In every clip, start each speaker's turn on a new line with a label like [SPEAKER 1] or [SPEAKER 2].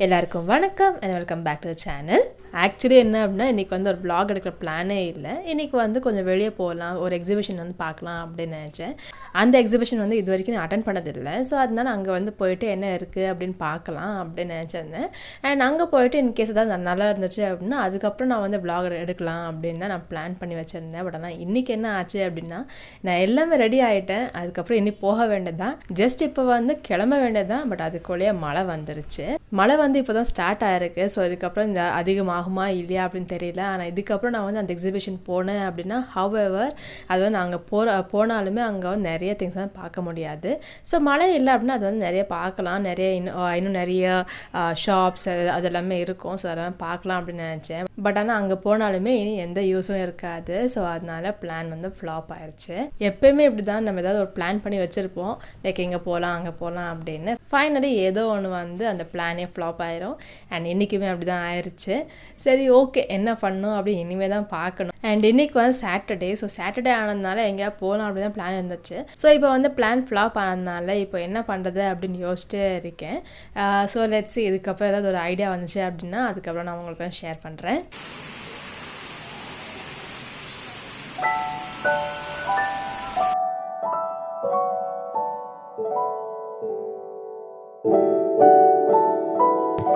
[SPEAKER 1] எல்லாருக்கும் வணக்கம் and welcome back to the channel. Actually என்ன அப்படின்னா இன்றைக்கி வந்து ஒரு vlog எடுக்கிற பிளானே இல்லை. இன்றைக்கி வந்து கொஞ்சம் வெளியே போகலாம், ஒரு எக்ஸிபிஷன் வந்து பார்க்கலாம் அப்படின்னு நினச்சேன். அந்த எக்ஸிபிஷன் வந்து இது வரைக்கும் நான் அட்டன் பண்ணதில்லை. ஸோ அதனால அங்கே வந்து போயிட்டு என்ன இருக்குது அப்படின்னு பார்க்கலாம் அப்படின்னு நினச்சிருந்தேன். அண்ட் அங்கே போயிட்டு இன்கேஸ் ஏதாவது நல்லா இருந்துச்சு அப்படின்னா அதுக்கப்புறம் நான் வந்து vlog எடுக்கலாம் அப்படின்னு தான் நான் பிளான் பண்ணி வச்சுருந்தேன். பட் ஆனால் இன்றைக்கி என்ன ஆச்சு அப்படின்னா நான் எல்லாமே ரெடி ஆகிட்டேன். அதுக்கப்புறம் இன்னி போக வேண்டியதுதான், ஜஸ்ட் இப்போ வந்து கிளம்ப வேண்டியதுதான். பட் அதுக்குள்ளேயே மழை வந்துருச்சு. மழை வந்து இப்போ தான் ஸ்டார்ட் ஆகிருக்கு. ஸோ இதுக்கப்புறம் இந்த அதிகமாகுமா இல்லையா அப்படின்னு தெரியல. ஆனால் இதுக்கப்புறம் நான் வந்து அந்த எக்ஸிபிஷன் போனேன் அப்படின்னா ஹவெவர் அது வந்து நாங்கள் போனாலுமே அங்கே வந்து நிறைய திங்ஸ் தான் பார்க்க முடியாது. ஸோ மழை இல்லை அப்படின்னா அது வந்து நிறைய பார்க்கலாம், நிறைய இன்னும் நிறைய ஷாப்ஸ் அதெல்லாமே இருக்கும். ஸோ அதெல்லாம் பார்க்கலாம் அப்படின்னு நினச்சேன். பட் ஆனால் அங்கே போனாலுமே இனி எந்த யூஸும் இருக்காது. ஸோ அதனால பிளான் வந்து ஃப்ளாப் ஆயிடுச்சு. எப்பயுமே இப்படி தான் நம்ம ஏதாவது ஒரு பிளான் பண்ணி வச்சுருப்போம், லைக் இங்கே போகலாம் அங்கே போகலாம் அப்படின்னு. ஃபைனலி ஏதோ ஒன்று வந்து அந்த பிளானே ஃப்ளாப் ஆயிரும். அண்ட் இன்றைக்குமே அப்படி தான் ஆயிடுச்சு. சரி ஓகே என்ன பண்ணணும் அப்படின்னு இனிமேல் தான் பார்க்கணும். அண்ட் இன்றைக்கி வந்து சாட்டர்டே. ஸோ சாட்டர்டே ஆனதுனால எங்கேயா போகலாம் அப்படி தான் பிளான் இருந்துச்சு. ஸோ இப்போ வந்து பிளான் ஃப்ளாப் ஆனதுனால இப்போ என்ன பண்ணுறது அப்படின்னு யோசிச்சுட்டே இருக்கேன். ஸோ லெட்ஸ் see இதுக்கப்புறம் ஏதாவது ஒரு ஐடியா வந்துச்சு அப்படின்னா அதுக்கப்புறம் நான் உங்களுக்கு ஷேர் பண்ணுறேன்.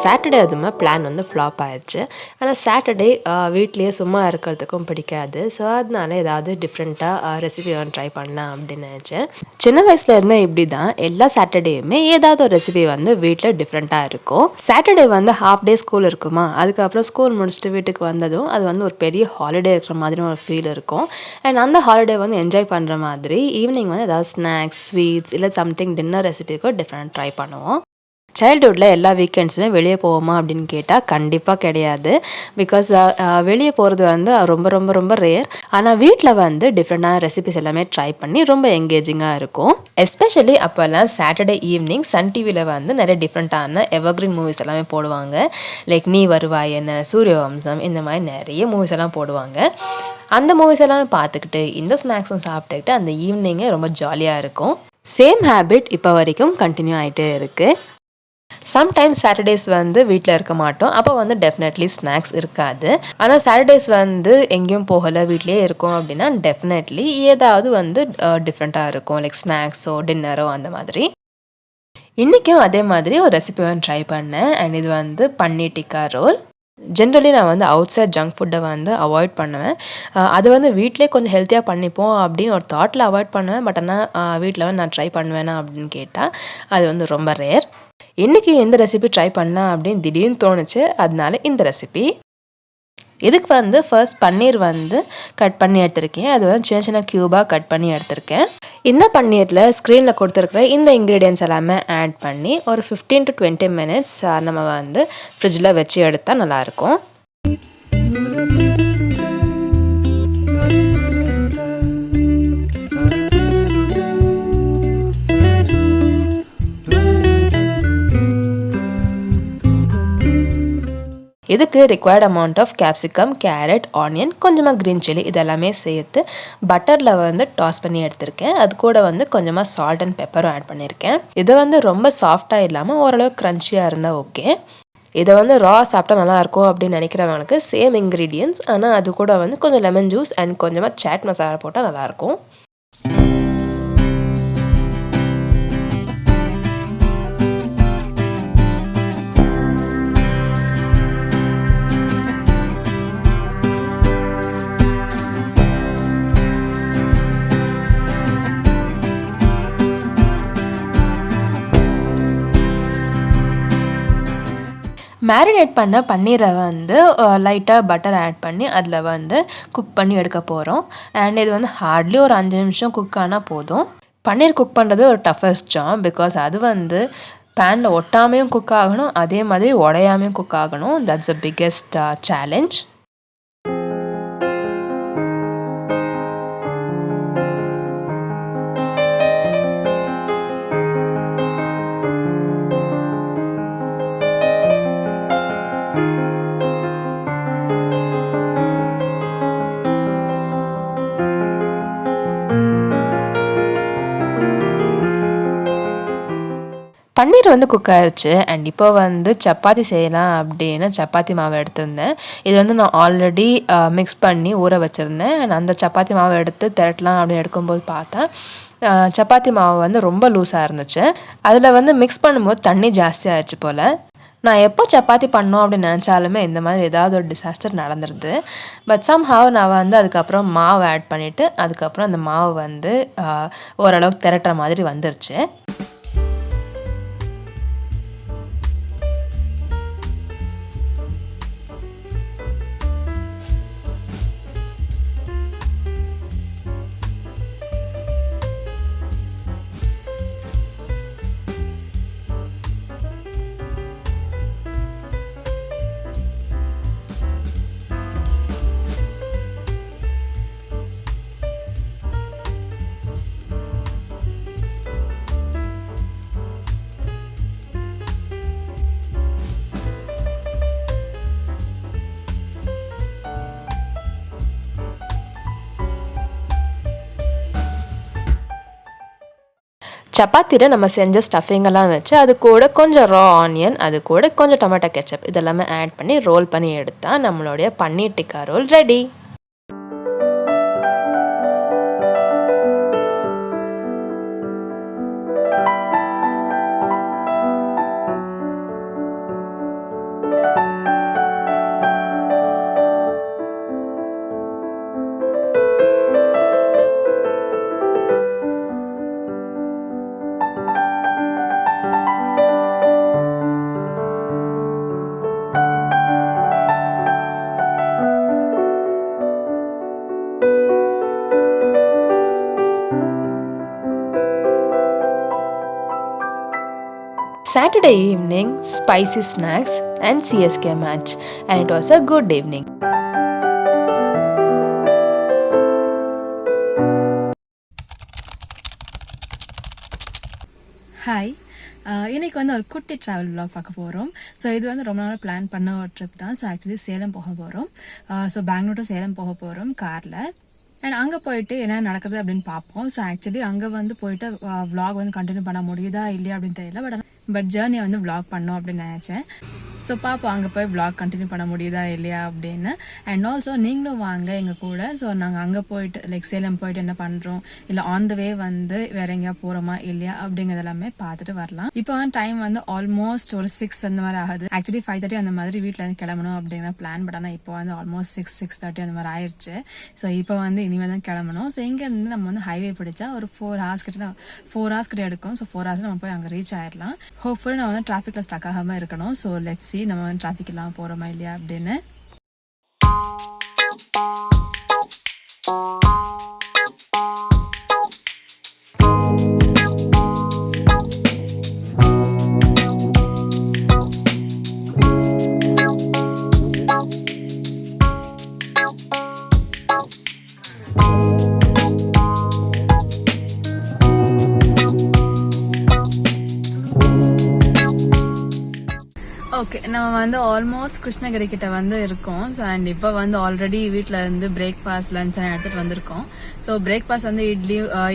[SPEAKER 1] சாட்டர்டே அதுவுமே பிளான் வந்து ஃப்ளாப் ஆயிடுச்சு. ஆனால் சாட்டர்டே வீட்லேயே சும்மா இருக்கிறதுக்கும் பிடிக்காது. ஸோ அதனால ஏதாவது டிஃப்ரெண்ட்டாக ரெசிபி வந்து ட்ரை பண்ணலாம் அப்படின்னு நினச்சேன். சின்ன வயசில் இருந்தால் இப்படி தான் எல்லா சாட்டர்டேயுமே ஏதாவது ஒரு ரெசிபி வந்து வீட்டில் டிஃப்ரெண்ட்டாக இருக்கும். சாட்டர்டே வந்து ஹாஃப் டே ஸ்கூல் இருக்குமா, அதுக்கப்புறம் ஸ்கூல் முடிச்சுட்டு வீட்டுக்கு வந்ததும் அது வந்து ஒரு பெரிய ஹாலிடே இருக்கிற மாதிரி ஒரு ஃபீல் இருக்கும். அண்ட் அந்த ஹாலிடே வந்து என்ஜாய் பண்ணுற மாதிரி ஈவினிங் வந்து ஏதாவது ஸ்நாக்ஸ், ஸ்வீட்ஸ் இல்லை சம்திங் டின்னர் ரெசிபிக்கும் டிஃப்ரெண்ட் ட்ரை பண்ணுவோம். சைல்டுஹுட்டில் எல்லா வீக்கெண்ட்ஸுமே வெளியே போவோமா அப்படின்னு கேட்டால் கண்டிப்பாக கிடையாது. பிகாஸ் வெளியே போகிறது வந்து ரொம்ப ரொம்ப ரொம்ப ரேர். ஆனால் வீட்டில் வந்து டிஃப்ரெண்டான ரெசிபிஸ் எல்லாமே ட்ரை பண்ணி ரொம்ப என்கேஜிங்காக இருக்கும். எஸ்பெஷலி அப்போல்லாம் சாட்டர்டே ஈவினிங் சன் டிவியில் வந்து நிறைய டிஃப்ரெண்ட்டான எவர்கிரீன் மூவிஸ் எல்லாமே போடுவாங்க. லைக் நீ வருவாயன்னு, சூரியவம்சம், இந்த மாதிரி நிறைய மூவிஸ் எல்லாம் போடுவாங்க. அந்த மூவிஸ் எல்லாமே பார்த்துக்கிட்டு இந்த ஸ்நாக்ஸும் சாப்பிட்டுக்கிட்டு அந்த ஈவினிங்கே ரொம்ப ஜாலியாக இருக்கும். சேம் ஹேபிட் இப்போ வரைக்கும் கண்டினியூ ஆகிட்டே இருக்குது. சம்டைம்ஸ் சாட்டர்டேஸ் வந்து வீட்டில் இருக்க மாட்டோம், அப்போ வந்து டெஃபினெட்லி ஸ்நாக்ஸ் இருக்காது. ஆனால் சாட்டர்டேஸ் வந்து எங்கேயும் போகலை, வீட்லேயே இருக்கோம் அப்படின்னா டெஃபினெட்லி ஏதாவது வந்து டிஃப்ரெண்ட்டாக இருக்கும், லைக் ஸ்நாக்ஸோ டின்னரோ அந்த மாதிரி. இன்றைக்கும் அதே மாதிரி ஒரு ரெசிபி வந்து ட்ரை பண்ணேன். அண்ட் இது வந்து பன்னீர் டிக்கா ரோல். ஜென்ரலி நான் வந்து அவுட் சைட் ஜங்க் ஃபுட்டை வந்து அவாய்ட் பண்ணுவேன். அது வந்து வீட்டிலே கொஞ்சம் ஹெல்த்தியாக பண்ணிப்போம் அப்படின்னு ஒரு தாட்டில் அவாய்ட் பண்ணுவேன். பட் ஆனால் வீட்டில் வந்து நான் ட்ரை பண்ணுவேனா அப்படின்னு கேட்டால் அது வந்து ரொம்ப ரேர். இன்றைக்கி எந்த ரெசிபி ட்ரை பண்ணலாம் அப்படின்னு திடீர்னு தோணுச்சு, அதனால இந்த ரெசிபி. இதுக்கு வந்து ஃபர்ஸ்ட் பன்னீர் வந்து கட் பண்ணி எடுத்திருக்கேன். அது வந்து சின்ன சின்ன க்யூபாக கட் பண்ணி எடுத்திருக்கேன். இந்த பன்னீரில் ஸ்க்ரீனில் கொடுத்துருக்குற இந்த இன்க்ரீடியன்ஸ் எல்லாமே ஆட் பண்ணி ஒரு 15 to 20 minutes நம்ம வந்து ஃப்ரிட்ஜில் வச்சு எடுத்தால் நல்லாயிருக்கும். இதுக்கு required amount of capsicum, carrot, onion, கொஞ்சமாக க்ரீன் சில்லி இதெல்லாமே சேர்த்து பட்டரில் வந்து டாஸ் பண்ணி எடுத்திருக்கேன். அது கூட வந்து கொஞ்சமாக சால்ட் அண்ட் பெப்பரும் ஆட் பண்ணியிருக்கேன். இதை வந்து ரொம்ப சாஃப்டாக இல்லாமல் ஓரளவு க்ரன்ச்சியாக இருந்தால் ஓகே. இதை வந்து ரா சாப்பிட்டா நல்லாயிருக்கும் அப்படின்னு நினைக்கிறவங்களுக்கு சேம் இன்க்ரீடியன்ஸ், ஆனால் அது கூட வந்து கொஞ்சம் லெமன் ஜூஸ் அண்ட் கொஞ்சமாக சாட் மசாலா போட்டால் நல்லாயிருக்கும். மேரினேட் பண்ண பன்னீரை வந்து லைட்டாக பட்டர் ஆட் பண்ணி அதில் வந்து குக் பண்ணி எடுக்க போகிறோம். அண்ட் இது வந்து ஹார்ட்லி ஒரு 5 நிமிஷம் குக் ஆனால் போதும். பன்னீர் குக் பண்ணுறது ஒரு டஃபஸ்ட் ஜாப். பிகாஸ் அது வந்து பேனில் ஒட்டாமையும் குக் ஆகணும், அதே மாதிரி உடையாமையும் குக் ஆகணும். That's the biggest challenge. Paneer வந்து குக் ஆயிடுச்சு. அண்ட் இப்போ வந்து சப்பாத்தி செய்யலாம் அப்படின்னு சப்பாத்தி மாவு எடுத்திருந்தேன். இது வந்து நான் ஆல்ரெடி மிக்ஸ் பண்ணி ஊற வச்சுருந்தேன். அண்ட் அந்த சப்பாத்தி மாவை எடுத்து திரட்டலாம் அப்படின்னு எடுக்கும்போது பார்த்தேன் சப்பாத்தி மாவு வந்து ரொம்ப லூஸாக இருந்துச்சு. அதில் வந்து மிக்ஸ் பண்ணும்போது தண்ணி ஜாஸ்தி ஆயிடுச்சு போல். நான் எப்போ சப்பாத்தி பண்ணோம் அப்படின்னு நினச்சாலுமே இந்த மாதிரி ஏதாவது ஒரு டிசாஸ்டர் நடந்துருது. பட் சம்ஹவ் நான் வந்து அதுக்கப்புறம் மாவு ஆட் பண்ணிவிட்டு அதுக்கப்புறம் அந்த மாவு வந்து ஓரளவுக்கு திரட்டுற மாதிரி வந்துருச்சு. சப்பாத்தியில் நம்ம செஞ்ச ஸ்டஃபிங்கெல்லாம் வச்சு அது கூட கொஞ்சம் ரா ஆனியன், அது கூட கொஞ்சம் டொமேட்டோ கெச்சப் இதெல்லாமே ஆட் பண்ணி ரோல் பண்ணி எடுத்தால் நம்மளுடைய paneer tikka roll ready. Saturday evening, spicy snacks and CSK match, and it was a good evening.
[SPEAKER 2] Hi, இன்றைக்கி வந்து ஒரு குட்டி ட்ராவல் vlog பார்க்க போகிறோம். ஸோ இது வந்து ரொம்ப நாள் பிளான் பண்ண ஒரு ட்ரிப் தான். ஸோ ஆக்சுவலி சேலம் போக போகிறோம். ஸோ பெங்களூர் டு சேலம் போக போகிறோம் காரில். அண்ட் அங்கே போயிட்டு என்ன நடக்குது அப்படின்னு பார்ப்போம். ஸோ ஆக்சுவலி அங்கே வந்து போயிட்டு vlog வந்து கண்டினியூ பண்ண முடியுதா இல்லையா அப்படின்னு தெரியல. பட் ஜேர்னியை வந்து vlog பண்ணோம் அப்படின்னு நினச்சேன். ஸோ பார்ப்போம் அங்கே போய் vlog கண்டினியூ பண்ண முடியுதா இல்லையா அப்படின்னு. அண்ட் ஆல்சோ நீங்களும் வாங்க எங்கள் கூட. ஸோ நாங்கள் அங்கே போயிட்டு லைக் சேலம் போயிட்டு என்ன பண்ணுறோம், இல்லை ஆன் த வே வந்து வேற எங்கேயா போகிறோமா இல்லையா அப்படிங்கிறது எல்லாமே பார்த்துட்டு வரலாம். இப்போ வந்து டைம் வந்து ஆல்மோஸ்ட் ஒரு 6 அந்த மாதிரி ஆகுது. ஆக்சுவலி 5:30 அந்த மாதிரி வீட்டில் இருந்து கிளம்பணும் அப்படிங்கிற பிளான். பட் ஆனால் இப்போ வந்து ஆல்மோஸ்ட் 6:30 அந்த மாதிரி ஆயிடுச்சு. ஸோ இப்போ வந்து இனிமேல் தான் கிளம்பணும். ஸோ இங்கேருந்து நம்ம வந்து ஹைவே பிடிச்சா ஒரு 4 hours கிட்ட எடுக்கும். ஸோ 4 hours நம்ம போய் அங்கே ரீச் ஆயிடலாம். ஹோப்ஃபுல்லி நம்ம வந்து டிராஃபிக்ல ஸ்டக் ஆகாமல் இருக்கணும். ஸோ லெட்ஸ் சி நம்ம வந்து டிராஃபிக் இல்லாமல் போகிறோமா இல்லையா அப்படின்னு. ஓகே, நம்ம வந்து ஆல்மோஸ்ட் கிருஷ்ணகிரி கிட்ட வந்து இருக்கோம். ஸோ அண்ட் இப்போ வந்து ஆல்ரெடி வீட்டில் இருந்து பிரேக்ஃபாஸ்ட் லஞ்ச் எடுத்துகிட்டு வந்திருக்கோம். ஸோ பிரேக்ஃபாஸ்ட் வந்து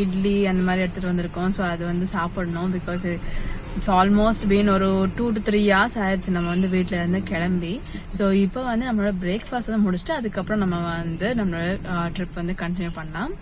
[SPEAKER 2] இட்லி அந்த மாதிரி எடுத்துகிட்டு வந்திருக்கோம். ஸோ அது வந்து சாப்பிடணும். பிகாஸ் இட்ஸ் ஆல்மோஸ்ட் பீன் ஒரு 2 to 3 hours ஆயிடுச்சு நம்ம வந்து வீட்டில் இருந்து கிளம்பி. ஸோ இப்போ வந்து நம்மளோட பிரேக்ஃபாஸ்ட் வந்து முடிச்சுட்டு அதுக்கப்புறம் நம்ம வந்து நம்மளோட ட்ரிப் வந்து கண்டினியூ பண்ணலாம்.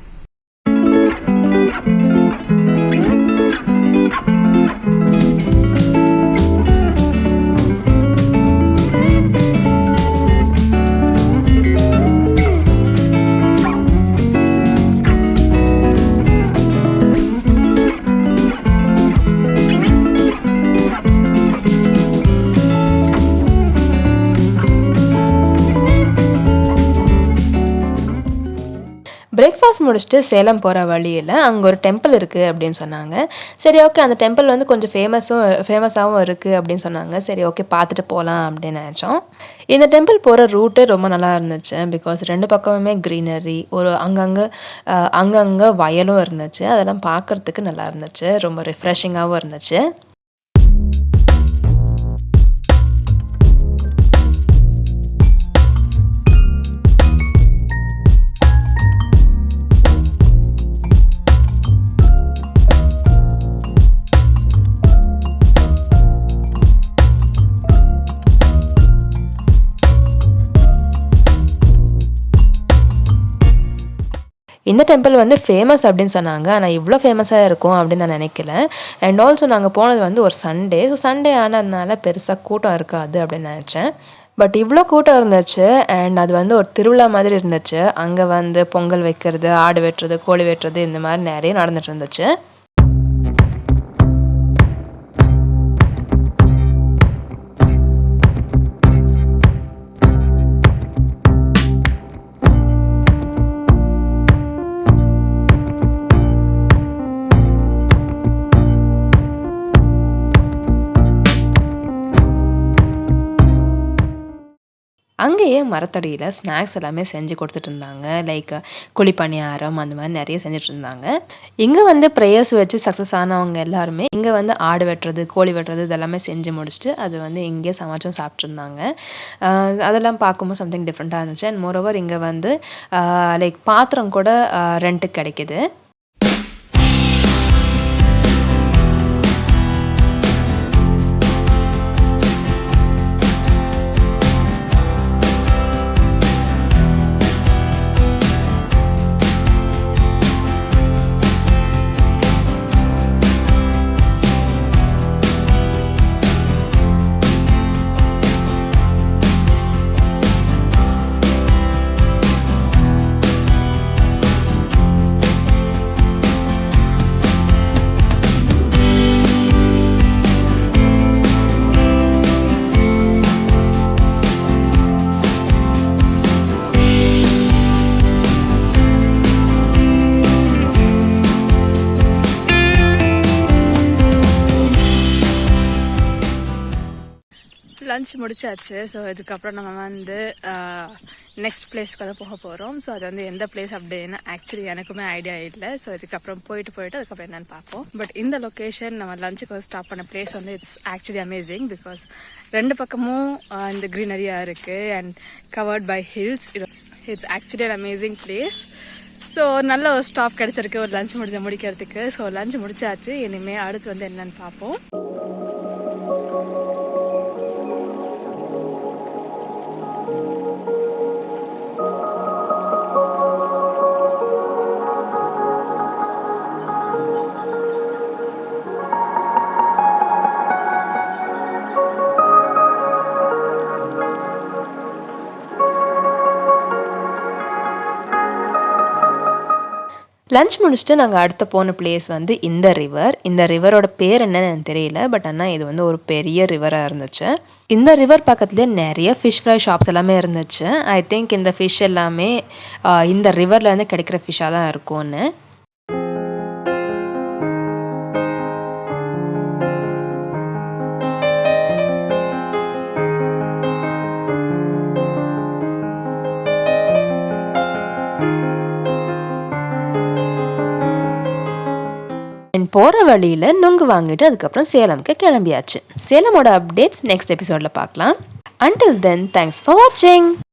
[SPEAKER 1] பிரேக்ஃபாஸ்ட் முடிச்சுட்டு சேலம் போகிற வழியில் அங்கே ஒரு டெம்பிள் இருக்குது அப்படின்னு சொன்னாங்க. சரி ஓகே, அந்த டெம்பிள் வந்து கொஞ்சம் ஃபேமஸாகவும் இருக்குது அப்படின்னு சொன்னாங்க. சரி ஓகே, பார்த்துட்டு போகலாம் அப்படின்னு நினச்சோம். இந்த டெம்பிள் போகிற ரூட்டு ரொம்ப நல்லா இருந்துச்சு. பிகாஸ் 2 பக்கமுமே க்ரீனரி, ஒரு அங்கங்கே வயலும் இருந்துச்சு. அதெல்லாம் பார்க்குறதுக்கு நல்லா இருந்துச்சு. ரொம்ப ரிஃப்ரெஷிங்காகவும் இருந்துச்சு. இந்த டெம்பிள் வந்து ஃபேமஸ் அப்படின்னு சொன்னாங்க. ஆனால் இவ்வளோ ஃபேமஸாக இருக்கும் அப்படின்னு நான் நினைக்கல. அண்ட் ஆல்சோ நாங்கள் போனது வந்து ஒரு சண்டே. ஸோ சண்டே ஆனதுனால பெருசாக கூட்டம் இருக்காது அப்படின்னு நினச்சேன். பட் இவ்வளோ கூட்டம் இருந்துச்சு. அண்ட் அது வந்து ஒரு திருவிழா மாதிரி இருந்துச்சு. அங்கே வந்து பொங்கல் வைக்கிறது, ஆடு வெட்டுறது, கோழி வெட்டுறது இந்த மாதிரி நிறைய நடந்துட்டு இருந்துச்சு. அங்கேயே மரத்தடியில் ஸ்நாக்ஸ் எல்லாமே செஞ்சு கொடுத்துட்டு இருந்தாங்க. லைக் குழிப்பணியாரம் அந்த மாதிரி நிறைய செஞ்சுட்டு இருந்தாங்க. இங்கே வந்து ப்ரேயர்ஸ் வச்சு சக்ஸஸ் ஆனவங்க எல்லாருமே இங்கே வந்து ஆடு வெட்டுறது, கோழி வெட்டுறது இதெல்லாமே செஞ்சு முடிச்சுட்டு அது வந்து இங்கே சமைச்சும் சாப்பிட்ருந்தாங்க. அதெல்லாம் பார்க்கும்போது சம்திங் டிஃப்ரெண்ட்டாக இருந்துச்சு. அண்ட் மோரோவர் இங்கே வந்து லைக் பாத்திரம் கூட ரெண்ட்டுக்கு கிடைக்கிது.
[SPEAKER 2] லஞ்ச் முடிச்சாச்சு. ஸோ இதுக்கப்புறம் நம்ம வந்து நெக்ஸ்ட் பிளேஸ்க்கு வந்து போக போகிறோம். ஸோ அது வந்து எந்த பிளேஸ் அப்படின்னு ஆக்சுவலி எனக்குமே ஐடியா இல்லை. ஸோ இதுக்கப்புறம் போயிட்டு அதுக்கப்புறம் என்னென்னு பார்ப்போம். பட் இந்த லொக்கேஷன் நம்ம லஞ்சுக்கு வந்து ஸ்டாப் பண்ண பிளேஸ் வந்து இட்ஸ் ஆக்சுவலி அமேசிங். பிகாஸ் ரெண்டு பக்கமும் இந்த க்ரீனரியாக இருக்குது and covered by hills. It's actually an amazing place. So நல்ல ஒரு ஸ்டாப் கிடச்சிருக்கு ஒரு லஞ்ச் முடிக்கிறதுக்கு. ஸோ லஞ்ச் முடிச்சாச்சு. இனிமேல் அடுத்து வந்து என்னென்னு பார்ப்போம்.
[SPEAKER 1] லஞ்ச் முடிச்சுட்டு நாங்கள் அடுத்த போன பிளேஸ் வந்து இந்த ரிவர். இந்த ரிவரோட பேர் என்னன்னு எனக்கு தெரியல. பட் ஆனால் இது வந்து ஒரு பெரிய ரிவராக இருந்துச்சு. இந்த ரிவர் பக்கத்துலேயே நிறைய ஃபிஷ் ஃப்ரை ஷாப்ஸ் எல்லாமே இருந்துச்சு. ஐ திங்க் இந்த ஃபிஷ் எல்லாமே இந்த ரிவர்லேருந்து கிடைக்கிற ஃபிஷ்ஷாக தான் இருக்கும்னு. போகிற வழியில் நுங்கு வாங்கிட்டு அதுக்கப்புறம் சேலம்க்கு கிளம்பியாச்சு. சேலமோட அப்டேட்ஸ் நெக்ஸ்ட் எபிசோடில் பார்க்கலாம். Until then, thanks for watching.